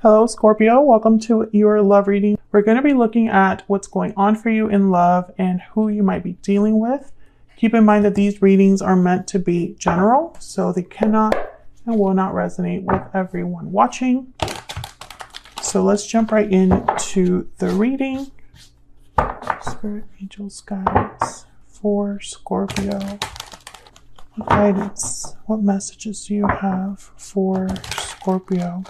Hello, Scorpio. Welcome to your love reading. We're going to be looking at what's going on for you in love and who you might be dealing with. Keep in mind that these readings are meant to be general, so they cannot and will not resonate with everyone watching. So let's jump right into the reading. Spirit, angels, guides for Scorpio. What guidance, what messages do you have for Scorpio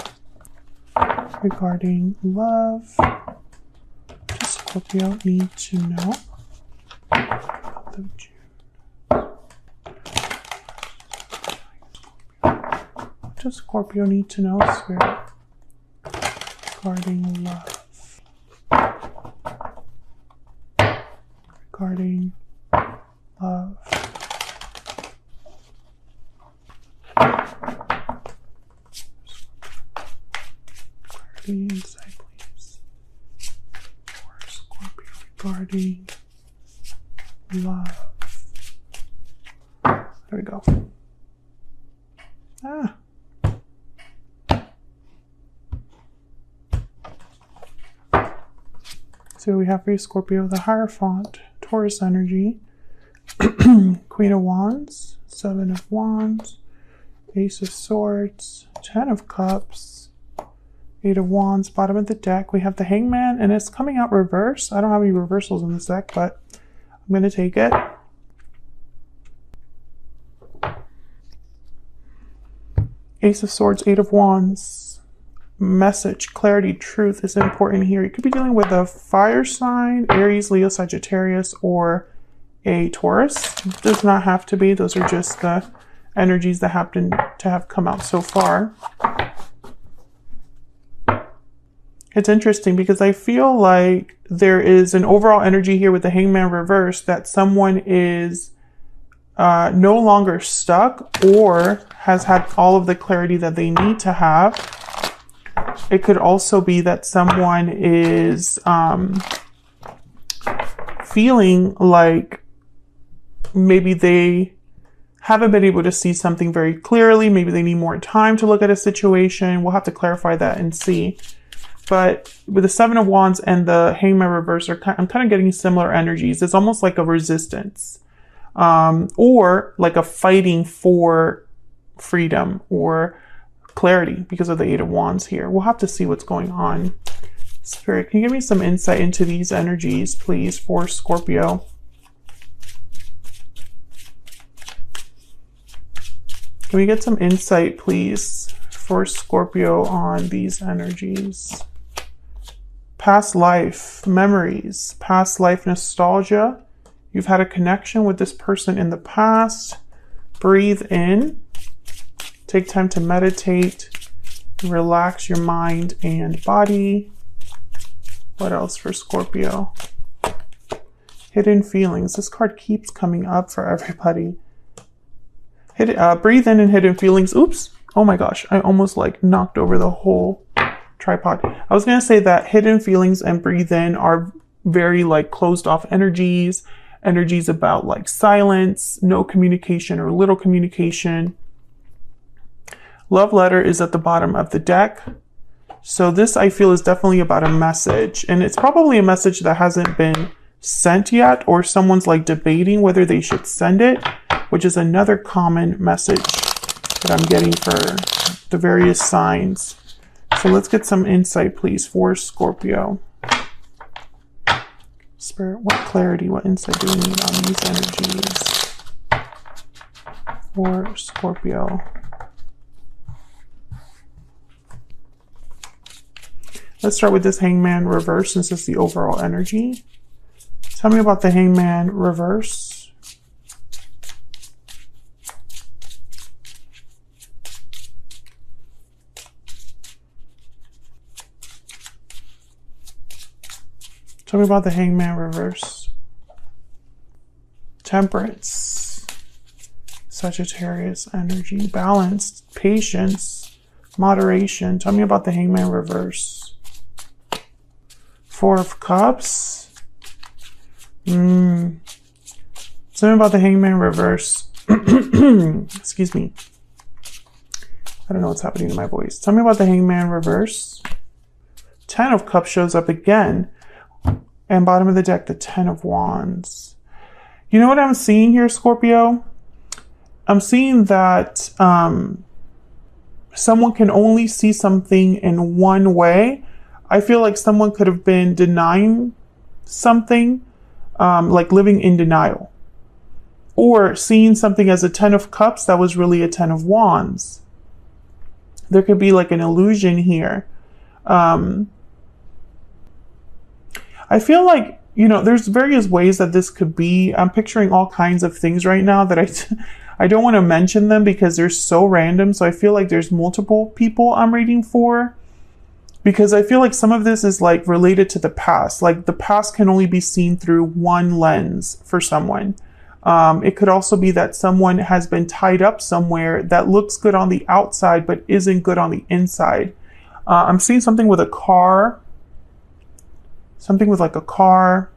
regarding love? What does Scorpio need to know? Month of June. What does Scorpio need to know, Spirit, regarding love? Regarding love. Insight, please, for Scorpio regarding love. There we go. So we have for you, Scorpio, the Hierophant, Taurus energy, Queen of Wands, Seven of Wands, Ace of Swords, Ten of Cups, Eight of Wands. Bottom of the deck, we have the Hangman, and it's coming out reverse. I don't have any reversals in this deck, but I'm going to take it. Ace of Swords, Eight of Wands. Message, clarity, truth is important here. You could be dealing with a fire sign, Aries, Leo, Sagittarius, or a Taurus. It does not have to be. Those are just the energies that happen to have come out so far. It's interesting because I feel like there is an overall energy here with the Hangman reverse that someone is no longer stuck or has had all of the clarity that they need to have. It could also be that someone is feeling like maybe they haven't been able to see something very clearly. Maybe they need more time to look at a situation. We'll have to clarify that and see. But with the Seven of Wands and the Hangman reverse, I'm kind of getting similar energies. It's almost like a resistance or like a fighting for freedom or clarity because of the Eight of Wands here. We'll have to see what's going on. Spirit, can you give me some insight into these energies, please, for Scorpio? Can we get some insight, please, for Scorpio on these energies? Past life memories, past life nostalgia. You've had a connection with this person in the past. Breathe in. Take time to meditate. Relax your mind and body. What else for Scorpio? Hidden feelings. This card keeps coming up for everybody. Breathe in and hidden feelings. Oops. Oh my gosh. I almost like knocked over the whole tripod. I was going to say that hidden feelings and breathe in are very like closed off energies about like silence, no communication or little communication. Love letter is at the bottom of the deck. So this I feel is definitely about a message, and it's probably a message that hasn't been sent yet, or someone's like debating whether they should send it, which is another common message that I'm getting for the various signs. So let's get some insight, please, for Scorpio. Spirit, what clarity, what insight do we need on these energies for Scorpio? Let's start with this Hangman reverse since it's the overall energy. Tell me about the Hangman reverse. Tell me about the Hangman reverse. Temperance. Sagittarius energy. Balance. Patience. Moderation. Tell me about the Hangman reverse. Four of Cups. Tell me about the Hangman reverse. Excuse me. I don't know what's happening to my voice. Tell me about the Hangman reverse Ten of Cups shows up again. And bottom of the deck, the Ten of Wands. You know what I'm seeing here, Scorpio? I'm seeing that someone can only see something in one way. I feel like someone could have been denying something, like living in denial. Or seeing something as a Ten of Cups that was really a Ten of Wands. There could be like an illusion here. I feel like, you know, there's various ways that this could be. I'm picturing all kinds of things right now that I don't want to mention them because they're so random. So I feel like there's multiple people I'm reading for, because I feel like some of this is like related to the past. Like the past can only be seen through one lens for someone. It could also be that someone has been tied up somewhere that looks good on the outside, but isn't good on the inside. I'm seeing something with a car. Something with like a car,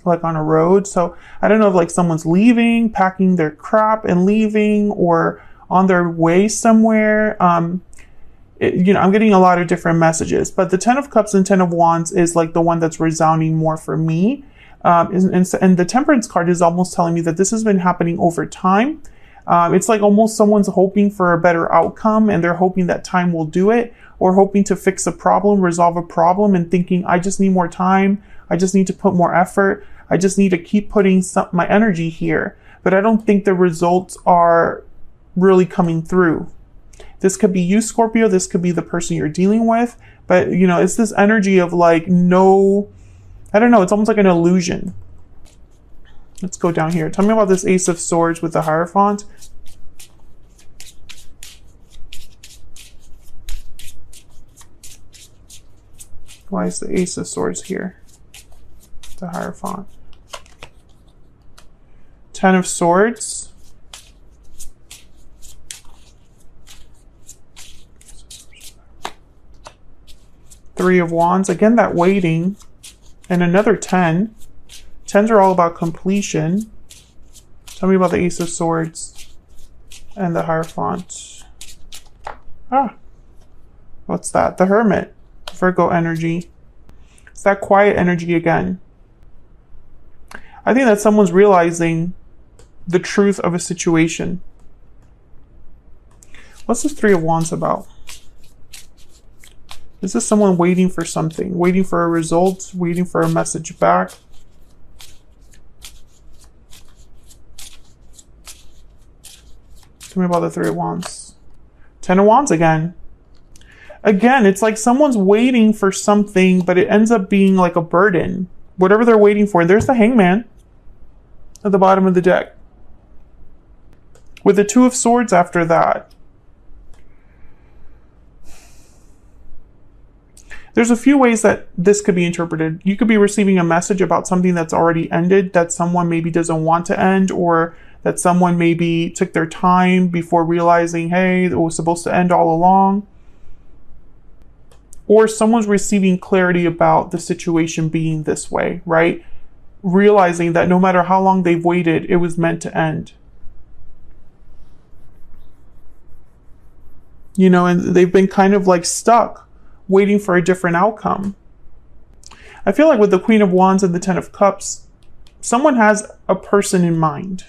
like on a road. So I don't know if like someone's leaving, packing their crap and leaving, or on their way somewhere. You know, I'm getting a lot of different messages, but the Ten of Cups and Ten of Wands is like the one that's resounding more for me. And the Temperance card is almost telling me that this has been happening over time. It's like almost someone's hoping for a better outcome, and they're hoping that time will do it, or hoping to fix a problem, resolve a problem, and thinking, I just need more time. I just need to put more effort. I just need to keep putting my energy here. But I don't think the results are really coming through. This could be you, Scorpio. This could be the person you're dealing with. But, you know, it's this energy of like, no, I don't know. It's almost like an illusion. Let's go down here. Tell me about this Ace of Swords with the Hierophant. Why is the Ace of Swords here? The Hierophant. Ten of Swords. Three of Wands. Again, that waiting. And another 10. Tens are all about completion. Tell me about the Ace of Swords and the Hierophant. What's that? The Hermit. Virgo energy. It's that quiet energy again. I think that someone's realizing the truth of a situation. What's this Three of Wands about? Is this someone waiting for something? Waiting for a result? Waiting for a message back? Tell me about the Three of Wands. Ten of Wands again. Again, it's like someone's waiting for something, but it ends up being like a burden. Whatever they're waiting for. There's the Hangman at the bottom of the deck. With the Two of Swords after that. There's a few ways that this could be interpreted. You could be receiving a message about something that's already ended, that someone maybe doesn't want to end, or that someone maybe took their time before realizing, hey, it was supposed to end all along. Or someone's receiving clarity about the situation being this way, right? Realizing that no matter how long they've waited, it was meant to end. You know, and they've been kind of like stuck, waiting for a different outcome. I feel like with the Queen of Wands and the Ten of Cups, someone has a person in mind.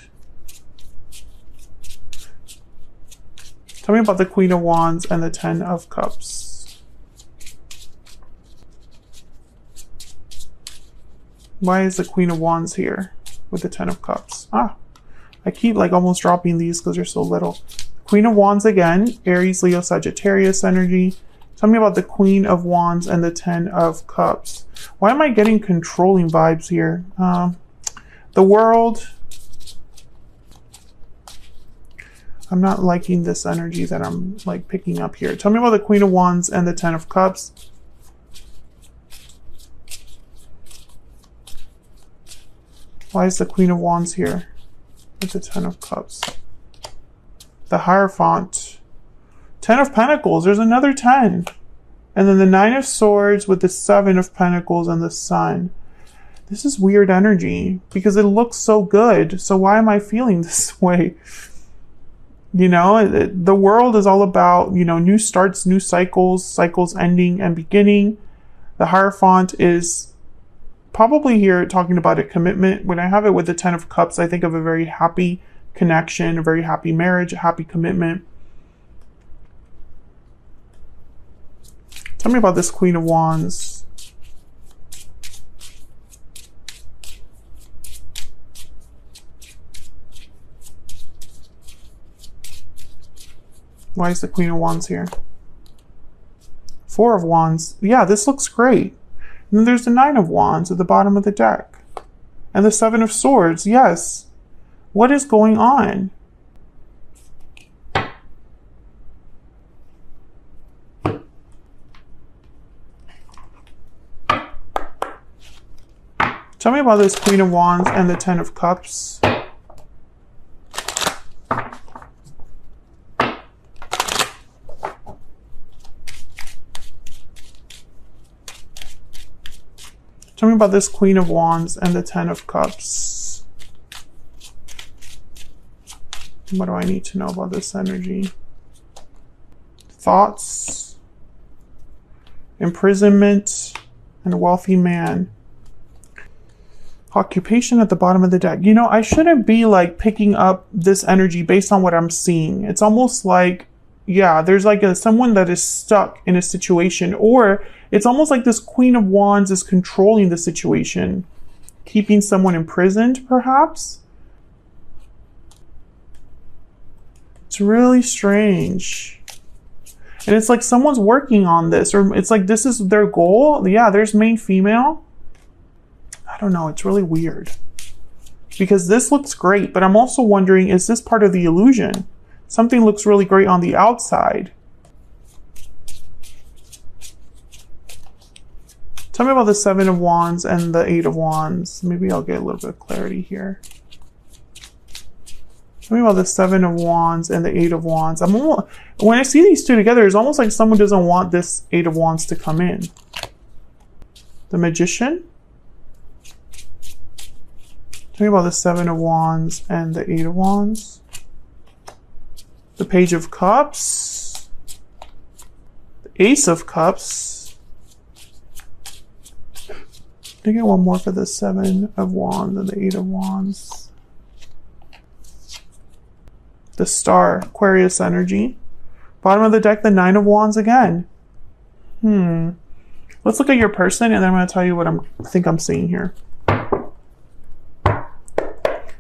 Tell me about the Queen of Wands and the Ten of Cups. Why is the Queen of Wands here with the Ten of Cups? I keep like almost dropping these because they're so little. Queen of Wands again, Aries, Leo, Sagittarius energy. Tell me about the Queen of Wands and the Ten of Cups. Why am I getting controlling vibes here? The World. I'm not liking this energy that I'm like picking up here. Tell me about the Queen of Wands and the Ten of Cups. Why is the Queen of Wands here with the Ten of Cups? The Hierophant. Ten of Pentacles. There's another 10. And then the Nine of Swords with the Seven of Pentacles and the Sun. This is weird energy because it looks so good. So why am I feeling this way? You know, the world is all about, you know, new starts, new cycles, cycles ending and beginning. The Hierophant is probably here talking about a commitment. When I have it with the Ten of Cups, I think of a very happy connection, a very happy marriage, a happy commitment. Tell me about this Queen of Wands. Why is the Queen of Wands here? Four of Wands. Yeah, this looks great. And then there's the Nine of Wands at the bottom of the deck. And the Seven of Swords. Yes. What is going on? Tell me about this Queen of Wands and the Ten of Cups. Tell me about this Queen of Wands and the Ten of Cups. What do I need to know about this energy? Thoughts, imprisonment, and a wealthy man. Occupation at the bottom of the deck. You know, I shouldn't be like picking up this energy based on what I'm seeing. It's almost like, yeah, there's like someone that is stuck in a situation, or it's almost like this Queen of Wands is controlling the situation, keeping someone imprisoned, perhaps. It's really strange. And it's like someone's working on this, or it's like this is their goal. Yeah, there's main female. I don't know, it's really weird. Because this looks great, but I'm also wondering, is this part of the illusion? Something looks really great on the outside. Tell me about the Seven of Wands and the Eight of Wands. Maybe I'll get a little bit of clarity here. Tell me about the Seven of Wands and the Eight of Wands. When I see these two together, it's almost like someone doesn't want this Eight of Wands to come in. The Magician. Tell me about the Seven of Wands and the Eight of Wands. The Page of Cups. The Ace of Cups. I get one more for the Seven of Wands and the Eight of Wands. The Star, Aquarius energy. Bottom of the deck, the Nine of Wands again. Let's look at your person, and then I'm going to tell you what I think I'm seeing here.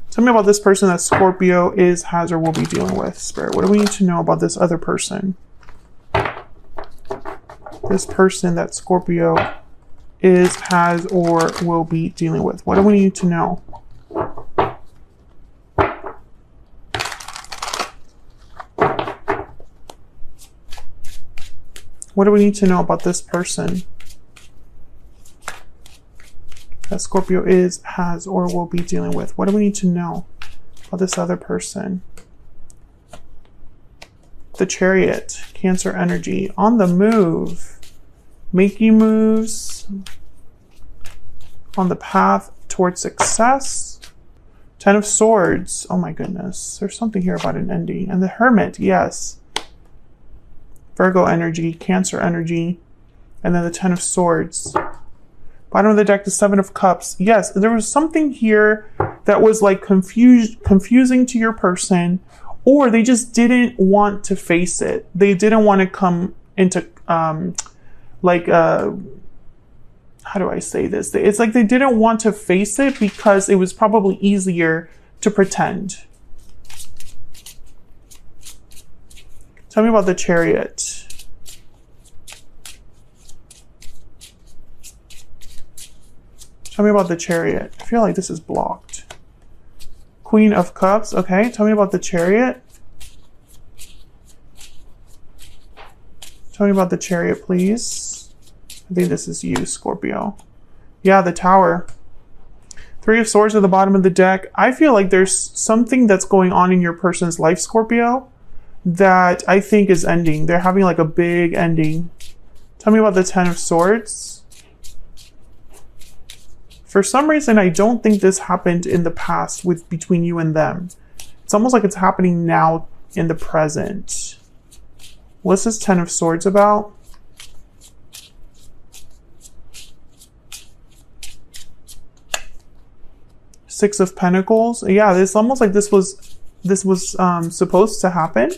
Tell me about this person that Scorpio is, has, or will be dealing with. Spirit, what do we need to know about this other person? This person that Scorpio is, has, or will be dealing with. What do we need to know? What do we need to know about this person that Scorpio is, has, or will be dealing with? What do we need to know about this other person? The Chariot, Cancer energy, on the move, making moves, on the path towards success. Ten of Swords, oh my goodness, there's something here about an ending. And the Hermit, yes. Virgo energy, Cancer energy, and then the Ten of Swords. Bottom of the deck, the Seven of Cups. Yes, there was something here that was like confusing to your person, or they just didn't want to face it. They didn't want to come into, how do I say this? It's like they didn't want to face it because it was probably easier to pretend. Tell me about the Chariot. Tell me about the Chariot. I feel like this is blocked. Queen of Cups. Okay, tell me about the Chariot. Tell me about the Chariot, please. I think this is you, Scorpio. Yeah, the Tower. Three of Swords at the bottom of the deck. I feel like there's something that's going on in your person's life, Scorpio, that I think is ending. They're having like a big ending. Tell me about the Ten of Swords. For some reason, I don't think this happened in the past between you and them. It's almost like it's happening now in the present. What's this Ten of Swords about? Six of Pentacles. Yeah, it's almost like this was supposed to happen.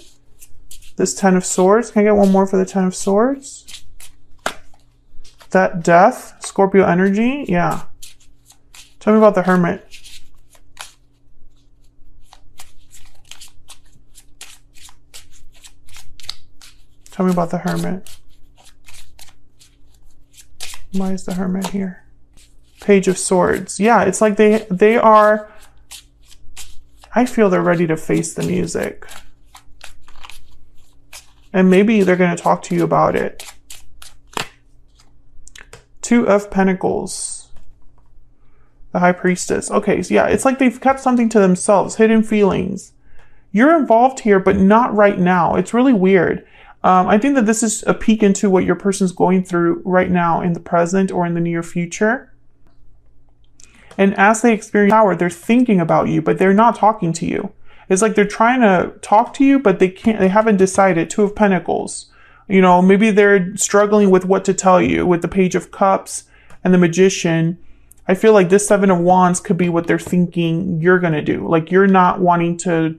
This Ten of Swords. Can I get one more for the Ten of Swords? That Death, Scorpio energy. Yeah. Tell me about the Hermit. Tell me about the Hermit. Why is the Hermit here? Page of Swords. Yeah, it's like they are, I feel they're ready to face the music. And maybe they're going to talk to you about it. Two of Pentacles. The High Priestess. Okay, so yeah, it's like they've kept something to themselves. Hidden feelings. You're involved here, but not right now. It's really weird. I think that this is a peek into what your person's going through right now in the present or in the near future. And as they experience power, they're thinking about you, but they're not talking to you. It's like they're trying to talk to you, but they haven't decided. Two of Pentacles. You know, maybe they're struggling with what to tell you with the Page of Cups and the Magician. I feel like this Seven of Wands could be what they're thinking you're going to do. Like you're not wanting to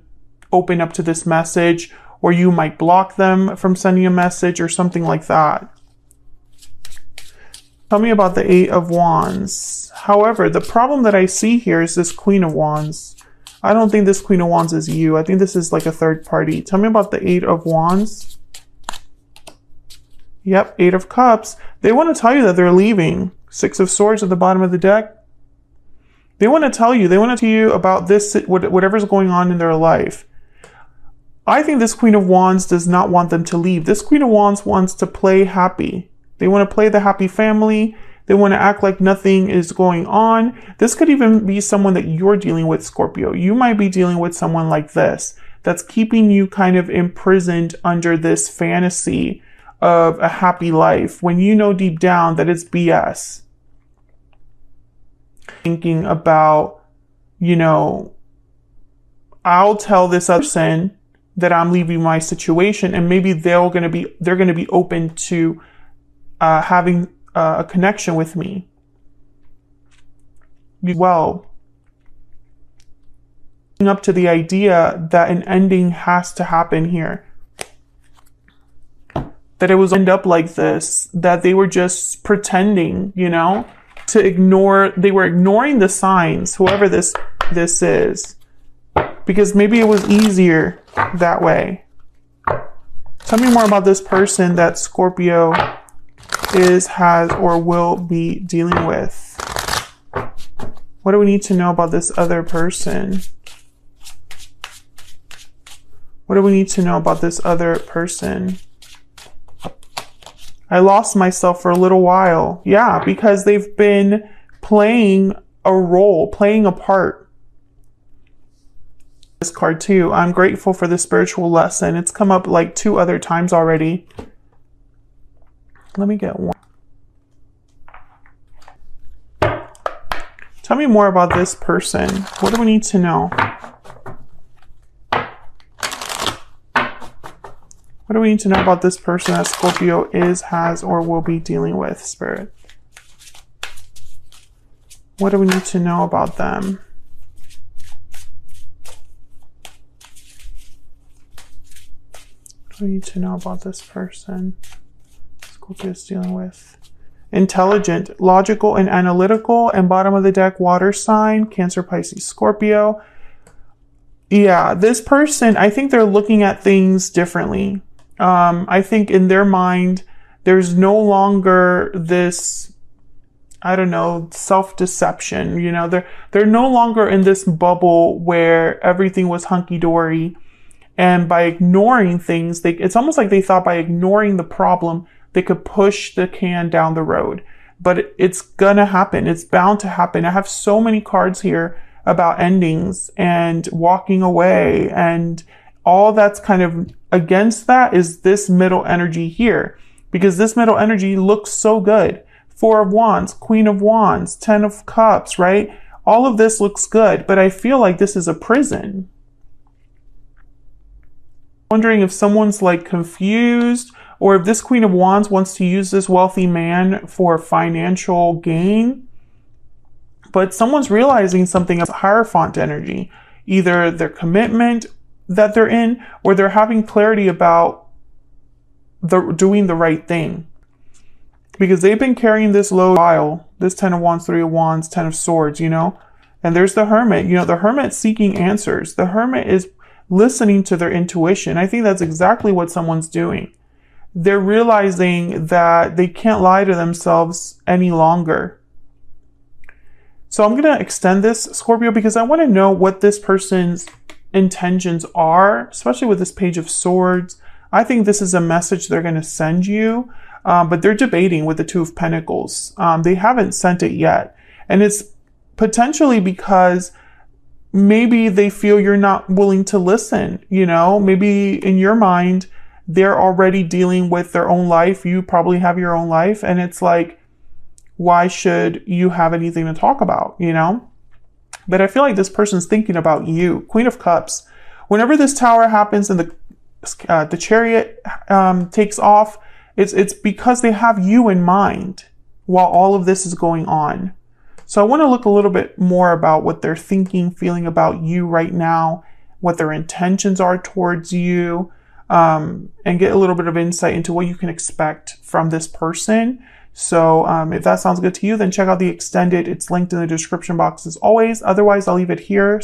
open up to this message, or you might block them from sending a message or something like that. Tell me about the Eight of Wands. However, the problem that I see here is this Queen of Wands. I don't think this Queen of Wands is you. I think this is like a third party. Tell me about the Eight of Wands. Yep, Eight of Cups. They want to tell you that they're leaving. Six of Swords at the bottom of the deck. They want to tell you about this, whatever's going on in their life. I think this Queen of Wands does not want them to leave. This Queen of Wands wants to play happy. They want to play the happy family. They want to act like nothing is going on. This could even be someone that you're dealing with, Scorpio. You might be dealing with someone like this that's keeping you kind of imprisoned under this fantasy of a happy life when you know deep down that it's BS. Thinking about, you know, I'll tell this other person that I'm leaving my situation, and maybe they're going to be open to having a connection with me. Well, up to the idea that an ending has to happen here. That it was end up like this, that they were just pretending, you know, to ignore, they were ignoring the signs, whoever this is, because maybe it was easier that way. Tell me more about this person that Scorpio has, or will be dealing with. What do we need to know about this other person? What do we need to know about this other person? I lost myself for a little while. Yeah, because they've been playing a role, playing a part. This card too. I'm grateful for the spiritual lesson. It's come up like 2 other times already. Let me get one. Tell me more about this person. What do we need to know? What do we need to know about this person that Scorpio has, or will be dealing with, Spirit? What do we need to know about them? What do we need to know about this person Scorpio is dealing with? Intelligent, logical, and analytical, and bottom of the deck, water sign, Cancer, Pisces, Scorpio. Yeah, this person, I think they're looking at things differently. I think in their mind, there's no longer this, I don't know, self-deception. You know, they're no longer in this bubble where everything was hunky-dory. And by ignoring things, it's almost like they thought by ignoring the problem, they could push the can down the road. But it's gonna happen. It's bound to happen. I have so many cards here about endings and walking away, and all that's kind of against that is this middle energy here, because this middle energy looks so good. 4 of Wands, Queen of Wands, 10 of Cups, right? All of this looks good, but I feel like this is a prison. Wondering if someone's like confused, or if this Queen of Wands wants to use this wealthy man for financial gain. But someone's realizing something of Hierophant energy, either their commitment that they're in, or they're having clarity about doing the right thing. Because they've been carrying this load a while. This 10 of Wands, 3 of Wands, 10 of Swords, And there's the Hermit. The Hermit's seeking answers. The Hermit is listening to their intuition. I think that's exactly what someone's doing. They're realizing that they can't lie to themselves any longer. So I'm going to extend this, Scorpio, because I want to know what this person's intentions are, especially with this Page of Swords. I think this is a message they're going to send you, but they're debating with the Two of Pentacles. They haven't sent it yet. And it's potentially because maybe they feel you're not willing to listen, Maybe in your mind, they're already dealing with their own life. You probably have your own life. And it's like, why should you have anything to talk about, But I feel like this person's thinking about you. Queen of Cups. Whenever this Tower happens and the Chariot takes off, it's because they have you in mind while all of this is going on. So I want to look a little bit more about what they're thinking, feeling about you right now, what their intentions are towards you, and get a little bit of insight into what you can expect from this person. So if that sounds good to you, then check out the extended. It's linked in the description box as always. Otherwise, I'll leave it here.